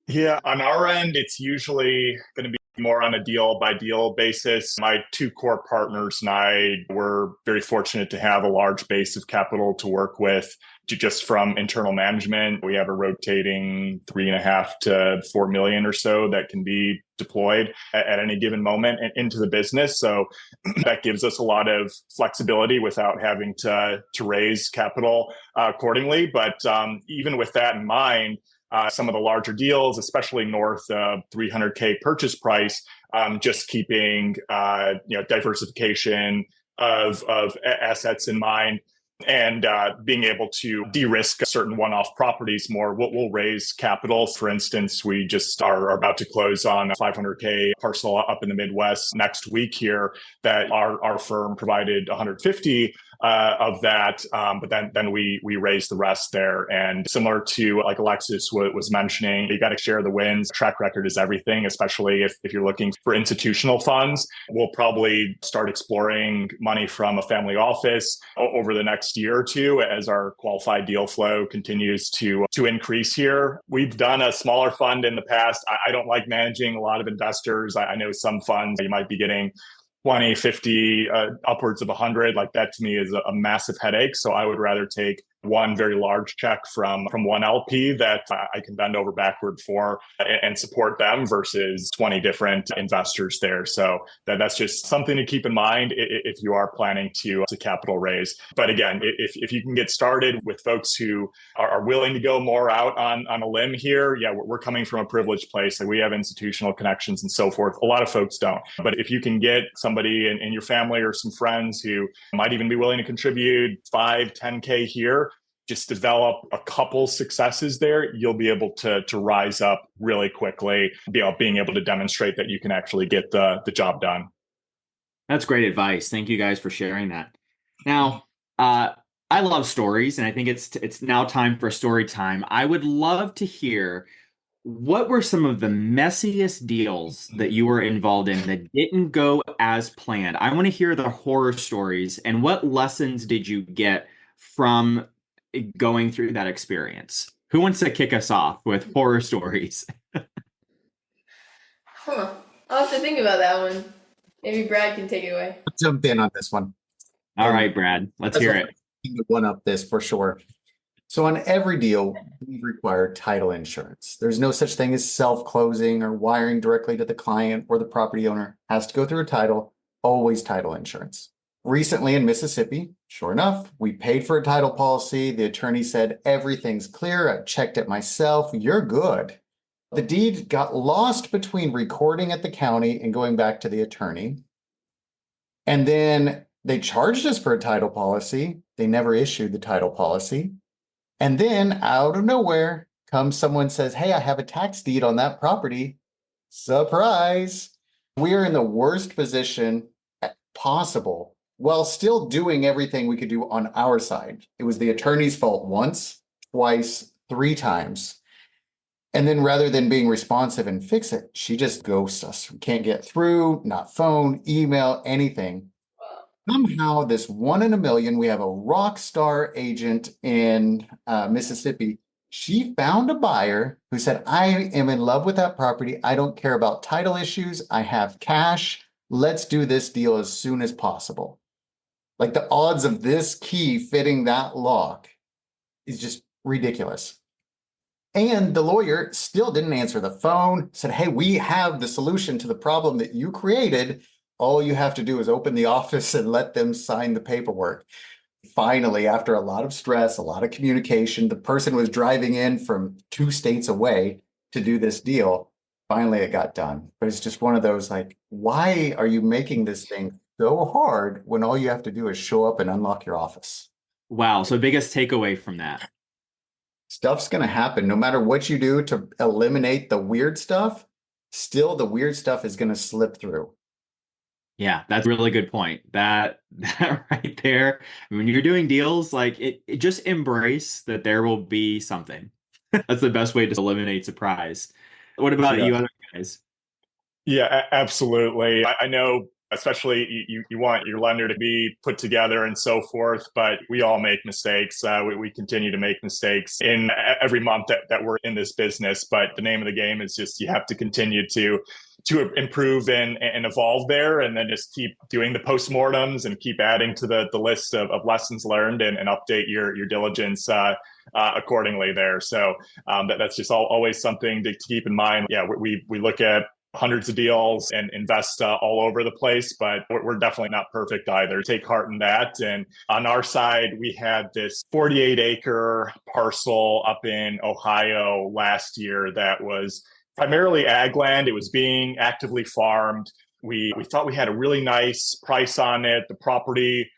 Yeah, on our end, it's usually going to be more on a deal by deal basis. My two core partners and I were very fortunate to have a large base of capital to work with just from internal management. We have a rotating 3.5 to 4 million or so that can be deployed at any given moment into the business. So that gives us a lot of flexibility without having to raise capital accordingly. But even with that in mind, some of the larger deals, especially north of 300K purchase price, just keeping diversification of assets in mind and being able to de-risk certain one-off properties more. We'll raise capital. For instance, we just are about to close on a 500K parcel up in the Midwest next week here that our firm provided 150 of that, but then we raised the rest there. And similar to like Alexis was mentioning, you got to share the wins. Track record is everything, especially if you're looking for institutional funds. We'll probably start exploring money from a family office over the next year or two as our qualified deal flow continues to increase here. We've done a smaller fund in the past. I don't like managing a lot of investors. I know some funds you might be getting 20, 50, upwards of 100. Like that to me is a massive headache. So I would rather take one very large check from one LP that I can bend over backward for and support them versus 20 different investors there. So that's just something to keep in mind if you are planning to capital raise. But again, if you can get started with folks who are willing to go more out on a limb here, yeah, we're coming from a privileged place. Like we have institutional connections and so forth. A lot of folks don't. But if you can get somebody in your family or some friends who might even be willing to contribute 5, 10K here, just develop a couple successes there, you'll be able to rise up really quickly, being able to demonstrate that you can actually get the job done. That's great advice. Thank you guys for sharing that. Now, I love stories, and I think it's now time for story time. I would love to hear what were some of the messiest deals that you were involved in that didn't go as planned. I want to hear the horror stories, and what lessons did you get from going through that experience? Who wants to kick us off with horror stories? I'll have to think about that one. Maybe Brad can take it away. I'll jump in on this one. All right, Brad, let's hear it. One up this for sure. So on every deal, we require title insurance. There's no such thing as self-closing or wiring directly to the client or the property owner. Has to go through a title, always title insurance. Recently in Mississippi, sure enough, we paid for a title policy. The attorney said, everything's clear. I checked it myself. You're good. The deed got lost between recording at the county and going back to the attorney. And then they charged us for a title policy. They never issued the title policy. And then out of nowhere comes someone says, hey, I have a tax deed on that property. Surprise! We are in the worst position possible while still doing everything we could do on our side. It was the attorney's fault once, twice, three times. And then rather than being responsive and fix it, she just ghosts us. We can't get through, not phone, email, anything. Somehow, this one in a million, we have a rock star agent in Mississippi. She found a buyer who said, I am in love with that property. I don't care about title issues. I have cash. Let's do this deal as soon as possible. Like the odds of this key fitting that lock is just ridiculous. And the lawyer still didn't answer the phone, said, hey, we have the solution to the problem that you created. All you have to do is open the office and let them sign the paperwork. Finally, after a lot of stress, a lot of communication, the person was driving in from 2 states away to do this deal. Finally, it got done. But it's just one of those like, why are you making this thing so hard when all you have to do is show up and unlock your office? Wow. So biggest takeaway from that. Stuff's going to happen no matter what you do to eliminate the weird stuff. Still, the weird stuff is going to slip through. Yeah, that's a really good point. That right there. When you're doing deals, like it just embrace that there will be something. That's the best way to eliminate surprise. What about you other guys? Yeah, absolutely. I know, especially you want your lender to be put together and so forth, but we all make mistakes. We continue to make mistakes in every month that we're in this business. But the name of the game is just you have to continue to improve and evolve there, and then just keep doing the postmortems and keep adding to the list of lessons learned and update your diligence accordingly there. So that's just always something to keep in mind. Yeah, we look at hundreds of deals and invest all over the place, but we're definitely not perfect either. Take heart in that. And on our side, we had this 48-acre parcel up in Ohio last year that was primarily ag land. It was being actively farmed. We thought we had a really nice price on it. The property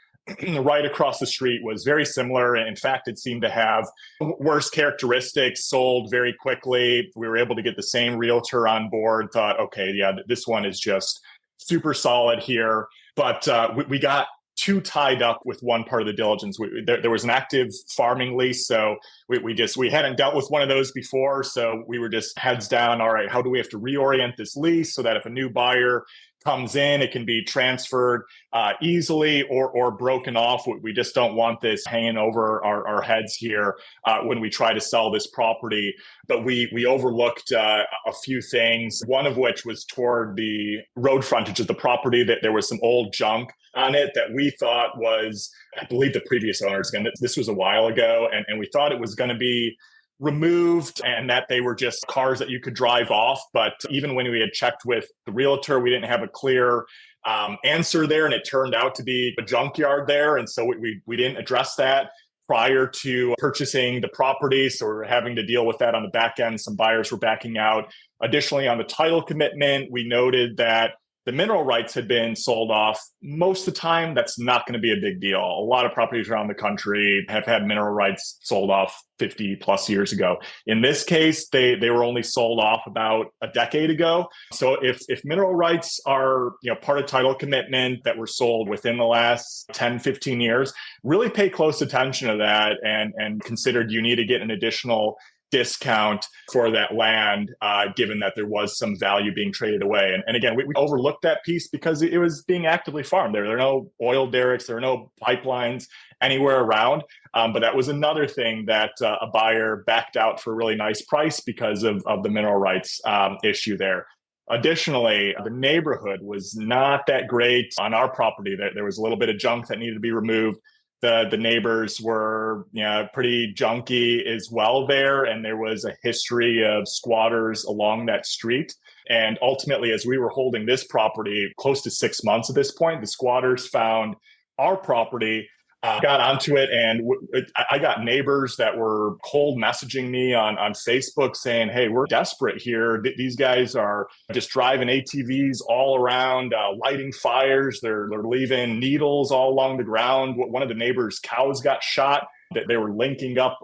right across the street was very similar. In fact, it seemed to have worse characteristics, sold very quickly. We were able to get the same realtor on board, thought, okay, yeah, this one is just super solid here. But we got too tied up with one part of the diligence. There was an active farming lease, so we hadn't dealt with one of those before. So we were just heads down. All right, how do we have to reorient this lease so that if a new buyer comes in, it can be transferred easily or broken off. We just don't want this hanging over our heads here when we try to sell this property. But we overlooked a few things, one of which was toward the road frontage of the property, that there was some old junk on it that we thought was, I believe the previous owners, again, this was a while ago, and we thought it was going to be removed and that they were just cars that you could drive off. But even when we had checked with the realtor, we didn't have a clear answer there, and it turned out to be a junkyard there. And so we didn't address that prior to purchasing the property. So we're having to deal with that on the back end. Some buyers were backing out. Additionally, on the title commitment, we noted that the mineral rights had been sold off. Most of the time, that's not going to be a big deal. A lot of properties around the country have had mineral rights sold off 50 plus years ago. In this case, they were only sold off about a decade ago. So if mineral rights are part of title commitment that were sold within the last 10, 15 years, really pay close attention to that and consider, do you need to get an additional discount for that land, given that there was some value being traded away. And again, we overlooked that piece because it was being actively farmed. There are no oil derricks, there are no pipelines anywhere around. But that was another thing that a buyer backed out for a really nice price because of the mineral rights issue there. Additionally, the neighborhood was not that great on our property. There was a little bit of junk that needed to be removed. The neighbors were pretty junky as well there, and there was a history of squatters along that street. And ultimately, as we were holding this property close to 6 months at this point, the squatters found our property, got onto it, and I got neighbors that were cold messaging me on Facebook saying, hey, we're desperate here. These guys are just driving ATVs all around, lighting fires. They're leaving needles all along the ground. One of the neighbors' cows got shot They were linking up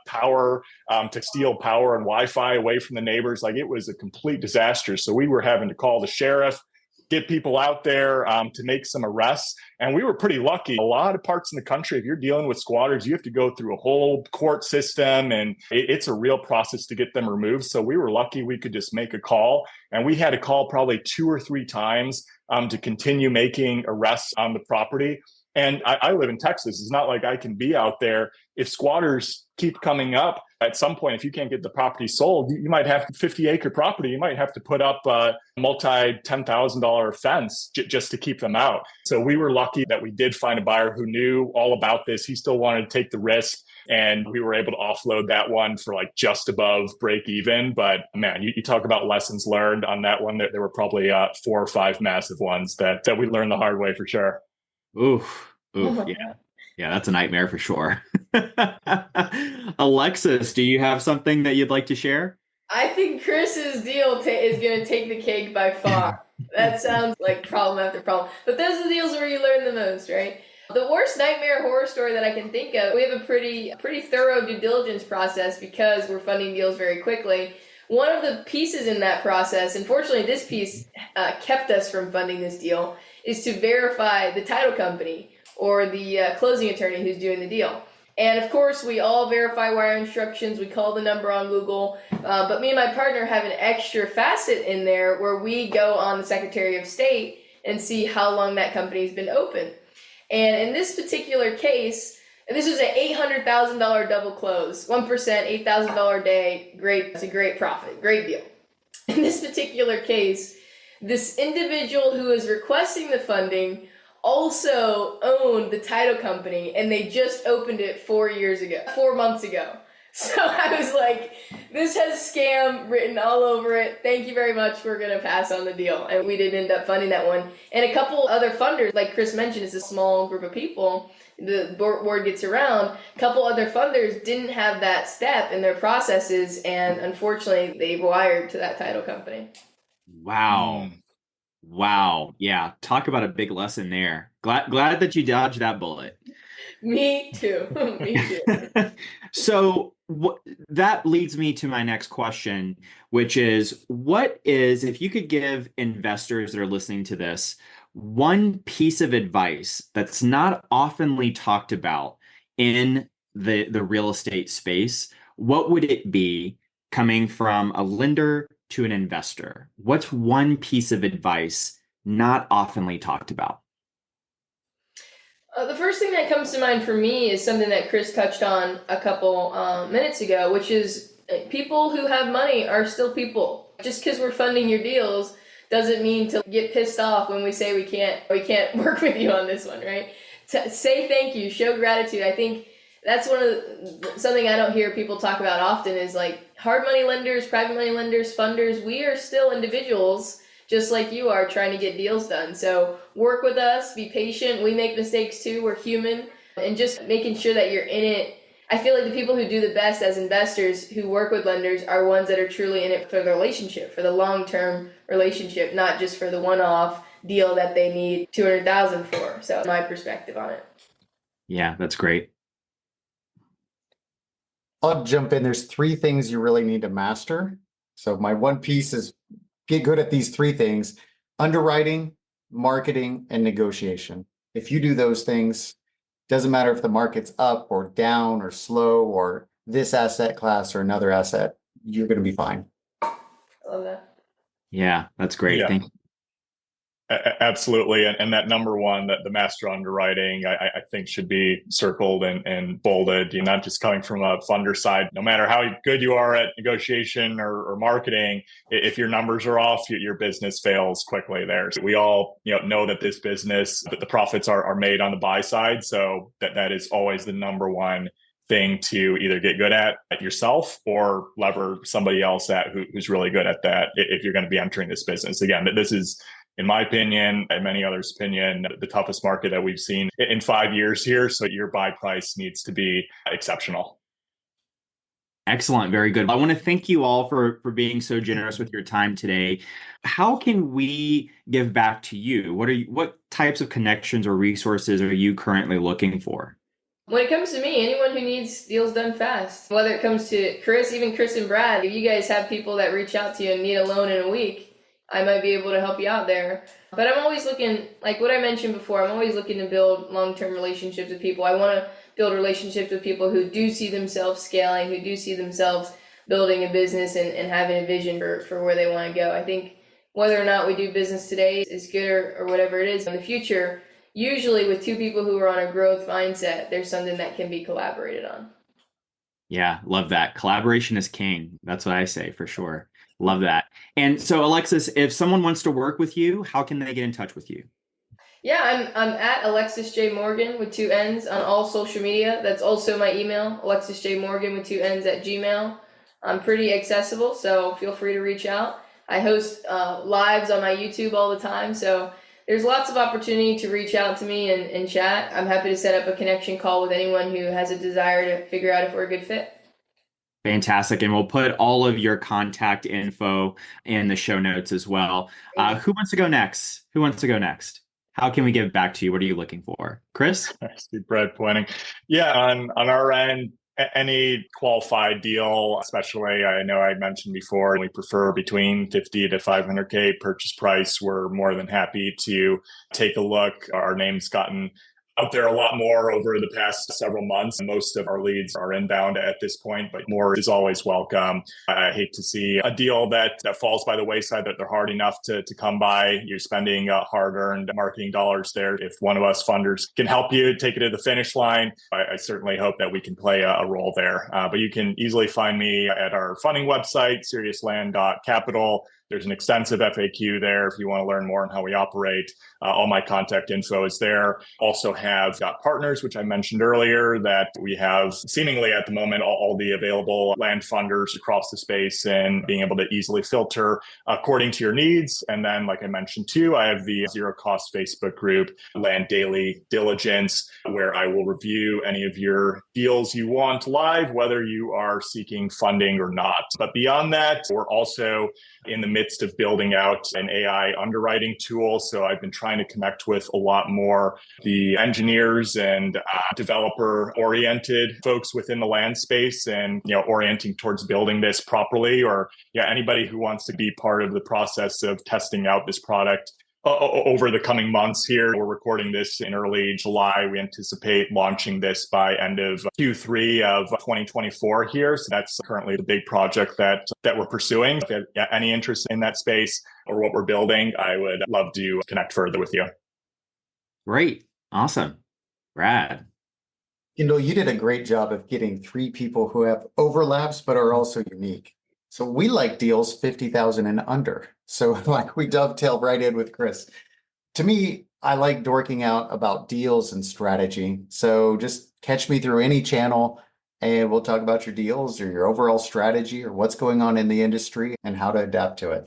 power to steal power and Wi-Fi away from the neighbors. Like, it was a complete disaster. So we were having to call the sheriff, get people out there to make some arrests. And we were pretty lucky. A lot of parts in the country, if you're dealing with squatters, you have to go through a whole court system, and it's a real process to get them removed. So we were lucky we could just make a call. And we had to call probably 2 or 3 times to continue making arrests on the property. And I live in Texas. It's not like I can be out there. If squatters keep coming up, at some point, if you can't get the property sold, you might have 50-acre property. You might have to put up a multi-$10,000 fence just to keep them out. So we were lucky that we did find a buyer who knew all about this. He still wanted to take the risk, and we were able to offload that one for like just above break even. But man, you talk about lessons learned on that one. There were probably 4 or 5 massive ones that we learned the hard way for sure. Oof, yeah. Yeah, that's a nightmare for sure. Alexis, do you have something that you'd like to share? I think Chris's deal is going to take the cake by far. That sounds like problem after problem. But those are the deals where you learn the most, right? The worst nightmare horror story that I can think of, we have a pretty thorough due diligence process because we're funding deals very quickly. One of the pieces in that process, unfortunately this piece kept us from funding this deal, is to verify the title company or the closing attorney who's doing the deal. And of course, we all verify wire instructions. We call the number on Google. But me and my partner have an extra facet in there where we go on the Secretary of State and see how long that company's been open. And in this particular case, this was an $800,000 double close, 1%, $8,000 a day. Great. It's a great profit. Great deal. In this particular case, this individual who is requesting the funding also owned the title company, and they just opened it 4 months ago. So I was like, this has scam written all over it. Thank you very much. We're going to pass on the deal. And we did end up funding that one. And a couple other funders, like Chris mentioned, it's a small group of people. The board gets around. A couple other funders didn't have that step in their processes, and unfortunately, they wired to that title company. Wow. Wow. Yeah. Talk about a big lesson there. Glad that you dodged that bullet. Me too. Me too. So that leads me to my next question, which is, if you could give investors that are listening to this one piece of advice that's not oftenly talked about in the real estate space, what would it be coming from a lender to an investor? What's one piece of advice not oftenly talked about? The first thing that comes to mind for me is something that Chris touched on a couple minutes ago, which is people who have money are still people. Just because we're funding your deals doesn't mean to get pissed off when we say we can't work with you on this one, right? Say thank you, show gratitude. I think that's something I don't hear people talk about often is like hard money lenders, private money lenders, funders. We are still individuals just like you are trying to get deals done. So work with us, be patient. We make mistakes too. We're human, and just making sure that you're in it. I feel like the people who do the best as investors who work with lenders are ones that are truly in it for the relationship, for the long-term relationship, not just for the one-off deal that they need $200,000 for. So my perspective on it. Yeah, that's great. I'll jump in. There's 3 things you really need to master. So my one piece is get good at these 3 things: underwriting, marketing, and negotiation. If you do those things, doesn't matter if the market's up or down or slow or this asset class or another asset, you're going to be fine. I love that. Yeah, that's great. Yeah. Thank you. Absolutely. And that number one, that the master underwriting, I think should be circled and bolded. You're not just coming from a funder side. No matter how good you are at negotiation or marketing, if your numbers are off, your business fails quickly there. So we all know that this business, that the profits are made on the buy side. So that is always the number one thing to either get good at yourself or lever somebody else who's really good at that if you're going to be entering this business. Again, this is, in my opinion, and many others' opinion, the toughest market that we've seen in 5 years here. So your buy price needs to be exceptional. Excellent. Very good. I want to thank you all for being so generous with your time today. How can we give back to you? What types of connections or resources are you currently looking for? When it comes to me, anyone who needs deals done fast, whether it comes to Chris, even Chris and Brad, if you guys have people that reach out to you and need a loan in a week, I might be able to help you out there. But I'm always looking, like what I mentioned before, I'm always looking to build long-term relationships with people. I want to build relationships with people who do see themselves scaling, who do see themselves building a business and having a vision for where they want to go. I think whether or not we do business today is good or whatever it is in the future, usually with two people who are on a growth mindset, there's something that can be collaborated on. Yeah, love that. Collaboration is king. That's what I say for sure. Love that. And so, Alexis, if someone wants to work with you, how can they get in touch with you? Yeah, I'm at Alexis J. Morgan with 2 N's on all social media. That's also my email, Alexis J. Morgan with 2 N's at Gmail. I'm pretty accessible, so feel free to reach out. I host lives on my YouTube all the time, so there's lots of opportunity to reach out to me and chat. I'm happy to set up a connection call with anyone who has a desire to figure out if we're a good fit. Fantastic. And we'll put all of your contact info in the show notes as well. Who wants to go next? Who wants to go next? How can we give back to you? What are you looking for? Chris? I see Brad pointing. Yeah, on our end, any qualified deal, especially I know I mentioned before, we prefer between 50 to 500K purchase price. We're more than happy to take a look. Our name's gotten out there a lot more over the past several months. Most of our leads are inbound at this point, but more is always welcome. I hate to see a deal that falls by the wayside, that they're hard enough to come by. You're spending hard-earned marketing dollars there. If one of us funders can help you take it to the finish line, I certainly hope that we can play a role there. But you can easily find me at our funding website, seriousland.capital. There's an extensive FAQ there if you want to learn more on how we operate. All my contact info is there. Also have got partners, which I mentioned earlier, that we have seemingly at the moment all the available land funders across the space, and being able to easily filter according to your needs. And then, like I mentioned too, I have the zero cost Facebook group, Land Daily Diligence, where I will review any of your deals you want live, whether you are seeking funding or not. But beyond that, we're also in the midst of building out an AI underwriting tool. So I've been trying to connect with a lot more the engineers and developer oriented folks within the land space, and orienting towards building this properly, or anybody who wants to be part of the process of testing out this product over the coming months here. We're recording this in early July. We anticipate launching this by end of Q3 of 2024 here. So that's currently the big project that we're pursuing. If you have any interest in that space or what we're building, I would love to connect further with you. Great. Awesome. Brad? You did a great job of getting 3 people who have overlaps but are also unique. So we like deals 50,000 and under. So like we dovetail right in with Chris. To me, I like dorking out about deals and strategy. So just catch me through any channel and we'll talk about your deals or your overall strategy or what's going on in the industry and how to adapt to it.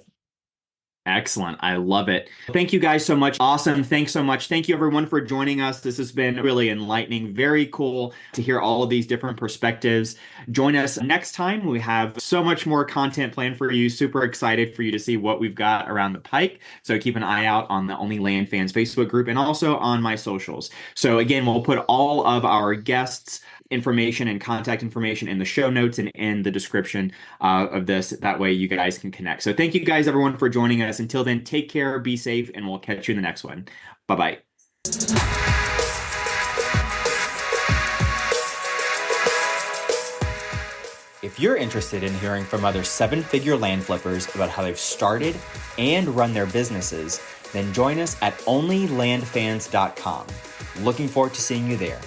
Excellent. I love it. Thank you guys so much. Awesome. Thanks so much. Thank you everyone for joining us. This has been really enlightening. Very cool to hear all of these different perspectives. Join us next time. We have so much more content planned for you. Super excited for you to see what we've got around the pike. So keep an eye out on the Only Land Fans Facebook group and also on my socials. So again, we'll put all of our guests' information and contact information in the show notes and in the description of this. That way you guys can connect. So thank you guys, everyone, for joining us. Until then, take care, be safe, and we'll catch you in the next one. Bye-bye. If you're interested in hearing from other 7-figure land flippers about how they've started and run their businesses, then join us at onlylandfans.com. Looking forward to seeing you there.